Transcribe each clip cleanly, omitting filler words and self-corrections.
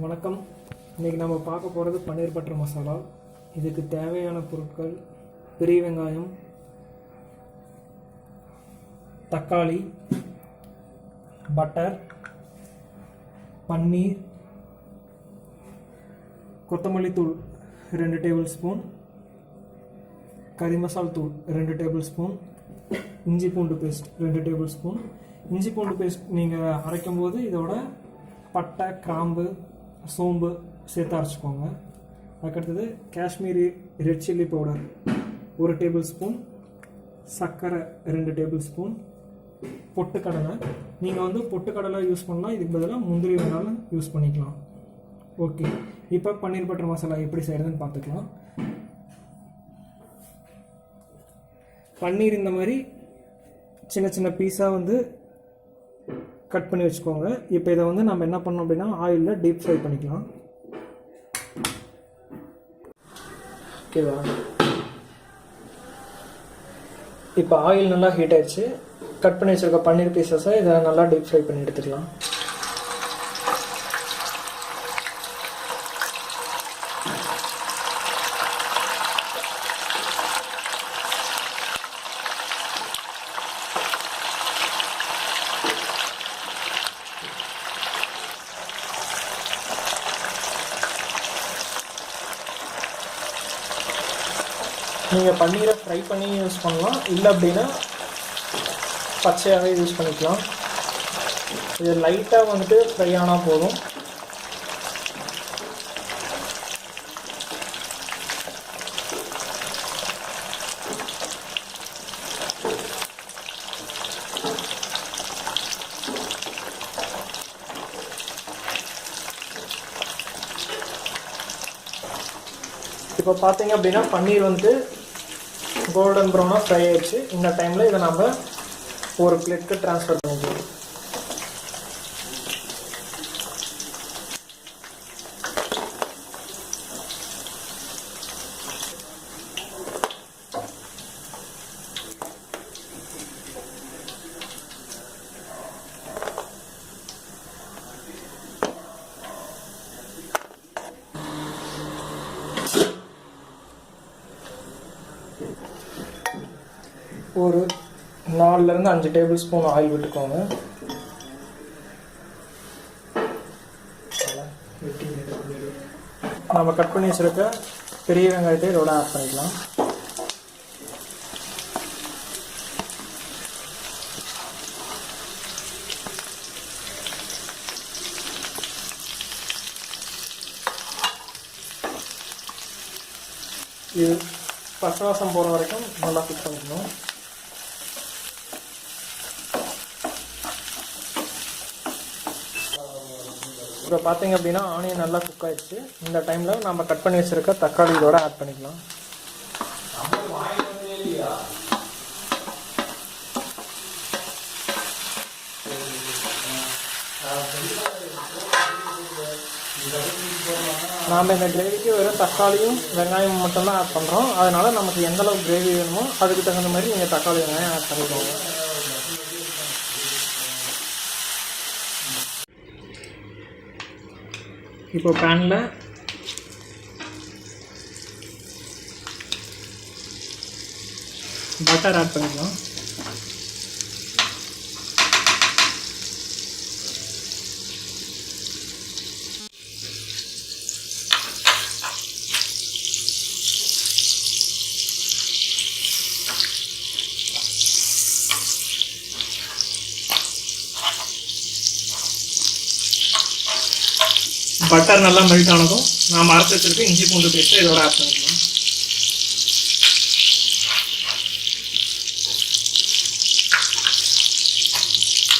வணக்கம். இன்றைக்கி நம்ம பார்க்க போகிறது பன்னீர் பட்டர் மசாலா. இதுக்கு தேவையான பொருட்கள் பெரிய வெங்காயம், தக்காளி, பட்டர், பன்னீர், கொத்தமல்லி தூள் 2 டேபிள் ஸ்பூன், கறி மசால் தூள் 2 டேபிள் ஸ்பூன், இஞ்சி பூண்டு பேஸ்ட் 2 டேபிள் ஸ்பூன். இஞ்சி பூண்டு பேஸ்ட் நீங்கள் அரைக்கும் போது இதோட பட்டை, கிராம்பு, சோம்பு சேர்த்து அரைச்சிக்கோங்க. அதுக்கடுத்தது Kashmiri red chilli powder 1 table spoon, சர்க்கரை 2 டேபிள் ஸ்பூன், பொட்டுக்கடலை. நீங்கள் பொட்டுக்கடலை யூஸ் பண்ணலாம், இதுக்கு பதிலாக முந்திரி வேணாலும் யூஸ் பண்ணிக்கலாம். ஓகே, இப்போ பன்னீர் பட்டர் மசாலா எப்படி செய்கிறதுன்னு பார்த்துக்கலாம். பன்னீர் இந்த மாதிரி சின்ன சின்ன பீஸாக கட் பண்ணி வச்சுக்கோங்க. இப்போ இதை நம்ம என்ன பண்ணோம் அப்படின்னா ஆயிலில் டீப் ஃப்ரை பண்ணிக்கலாம். ஓகேவா? இப்போ ஆயில் நல்லா ஹீட் ஆயிடுச்சு. கட் பண்ணி வச்சுருக்க பன்னீர் பீசஸை இதை நல்லா டீப் ஃப்ரை பண்ணி எடுத்துக்கலாம். நீங்கள் பன்னீரை ஃப்ரை பண்ணி யூஸ் பண்ணலாம், இல்லை அப்படின்னா பச்சையாகவே யூஸ் பண்ணிக்கலாம். இது லைட்டாக ஃப்ரை ஆனால் போதும். இப்போ பார்த்தீங்க அப்படின்னா பன்னீர் கோல்டன் ப்ரௌனாக ஃப்ரை ஆயிடுச்சு. இந்த டைமில் இதை நம்ம ஒரு பிளேட்டுக்கு ட்ரான்ஸ்ஃபர் பண்ணிக்கலாம். ஒரு 4லேருந்து 5 டேபிள் ஸ்பூன் ஆயில் விட்டுக்கோங்க. நம்ம கட் பண்ணி வச்சுருக்க பெரிய வெங்காயத்தை இதோட ஆட் பண்ணிக்கலாம். இது பச்சை வாசம் போகிற வரைக்கும் நல்லா குக் பண்ணிக்கணும். இப்போ பார்த்தீங்க அப்படின்னா ஆனியன் நல்லா குக் ஆகிடுச்சு. இந்த டைமில் நம்ம கட் பண்ணி வச்சுருக்க தக்காளி இதோட ஆட் பண்ணிக்கலாம். நாம் இந்த கிரேவிக்கு வெறும் தக்காளியும் வெங்காயம் மட்டும்தான் ஆட் பண்ணுறோம். அதனால் நமக்கு எந்தளவுக்கு கிரேவி வேணுமோ அதுக்கு தகுந்த மாதிரி நீங்கள் தக்காளி வெங்காயம் ஆட் பண்ணிக்கோங்க. இப்போ பேனில் பட்டர் ஆட் பண்ணிக்கலாம். பட்டர் நல்லா மெல்ட் ஆனதும் நாம் அரைச்சி வச்சுருக்க இஞ்சி பூண்டு பேஸ்ட்டை இதோட ஆட் பண்ணிக்கலாம்.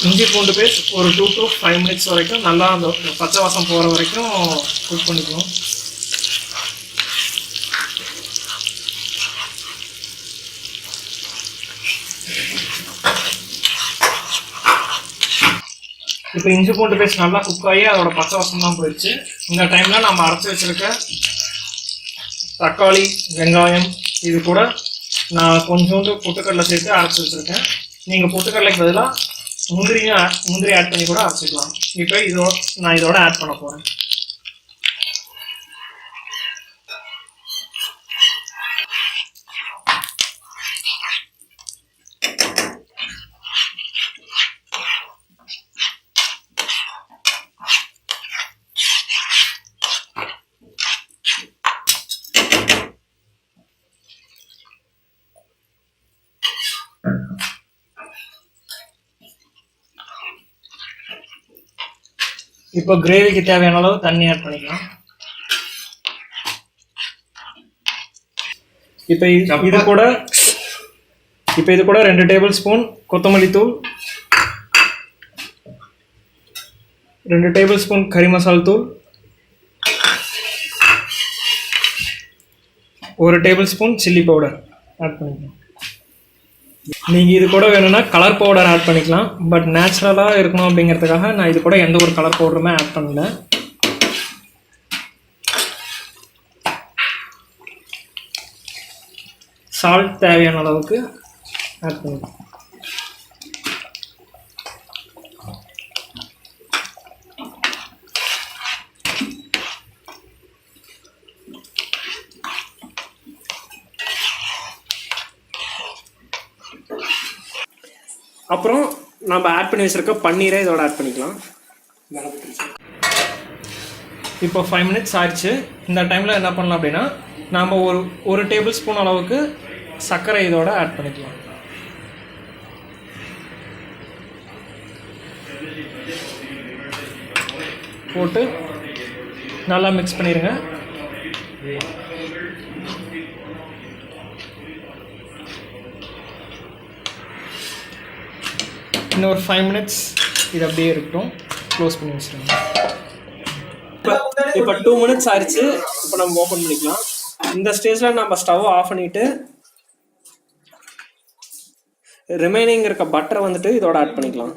இஞ்சி பூண்டு பேஸ்ட் ஒரு 2 to 5 மினிட்ஸ் வரைக்கும் நல்லா அந்த பச்சை வாசம் போகிற வரைக்கும் குக் பண்ணிக்கணும். இப்போ இஞ்சி பூண்டு பேஸ்ட் நல்லா குக் ஆகி அதோட பச்சை வாசம்லாம் போயிடுச்சு. இந்த டைமில் நம்ம அரைச்சி வச்சுருக்க தக்காளி, வெங்காயம், இது கூட நான் கொஞ்சோண்டு பொட்டுக்கடலை சேர்த்து அரைச்சி வச்சுருக்கேன். நீங்கள் பொட்டுக்கடலைக்கு பதிலாக முந்திரி ஆட் பண்ணி கூட அரைச்சிக்கலாம். இப்போ நான் இதோட ஆட் பண்ண போகிறேன். இப்போ கிரேவிக்கு தேவையான அளவு தண்ணி ஆட் பண்ணிக்கலாம். இப்போ இது கூட 2 டேபிள் ஸ்பூன் கொத்தமல்லி தூள், 2 டேபிள் ஸ்பூன் கறி மசாலா தூள், 1 tablespoon chilli powder add பண்ணிக்கலாம். நீங்கள் இது கூட வேணும்னா கலர் பவுடர் ஆட் பண்ணிக்கலாம். பட் நேச்சுரலாக இருக்கணும் அப்படிங்கிறதுக்காக நான் இது கூட எந்த ஒரு கலர் பவுடருமே ஆட் பண்ணல. சால்ட் தேவையான அளவுக்கு ஆட் பண்ணிக்கலாம். அப்புறம் நம்ம ஆட் பண்ணி வச்சுருக்க பன்னீரை இதோட ஆட் பண்ணிக்கலாம். இப்போ 5 மினிட்ஸ் ஆயிடுச்சு. இந்த டைமில் என்ன பண்ணலாம் அப்படின்னா, நாம் ஒரு டேபிள் ஸ்பூன் அளவுக்கு சர்க்கரை இதோட ஆட் பண்ணிக்கலாம். போட்டு நல்லா மிக்ஸ் பண்ணிடுங்க. இன்னும் ஒரு 5 மினிட்ஸ் இது அப்படியே இருக்கட்டும். க்ளோஸ் பண்ணி வச்சுருங்க. இப்போ 2 மினிட்ஸ் ஆயிடுச்சு. இப்போ நம்ம ஓப்பன் பண்ணிக்கலாம். இந்த ஸ்டேஜில் நம்ம ஸ்டவ் ஆஃப் பண்ணிவிட்டு ரிமைனிங் இருக்க பட்டரை வந்துட்டு இதோட ஆட் பண்ணிக்கலாம்.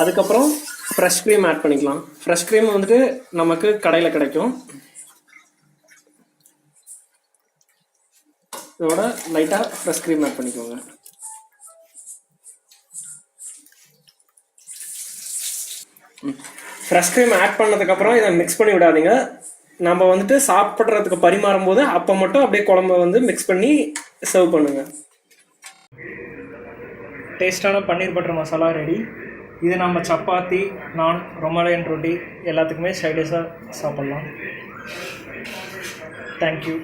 அதுக்கப்புறம் ஃப்ரெஷ் க்ரீம் ஆட் பண்ணிக்கலாம். ஃப்ரெஷ் க்ரீம் வந்துட்டு நமக்கு கடையில் கிடைக்கும். இதோட லைட்டாக ஃப்ரெஷ் க்ரீம் ஆட் பண்ணிக்கோங்க. ஃப்ரெஷ் க்ரீம் ஆட் பண்ணதுக்கப்புறம் இதை மிக்ஸ் பண்ணி விடாதீங்க. நம்ம வந்துட்டு சாப்பிட்றதுக்கு பரிமாறும் போது அப்போ மட்டும் அப்படியே குழம்பு வந்து மிக்ஸ் பண்ணி சர்வ் பண்ணுங்கள். டேஸ்டான பன்னீர் பட்டர் மசாலா ரெடி. இது நம்ம சப்பாத்தி, நான், ரொமாலியன் ரொட்டி எல்லாத்துக்குமே சைட் டிஷ்ஷாக சாப்பிட்லாம். தேங்க்யூ.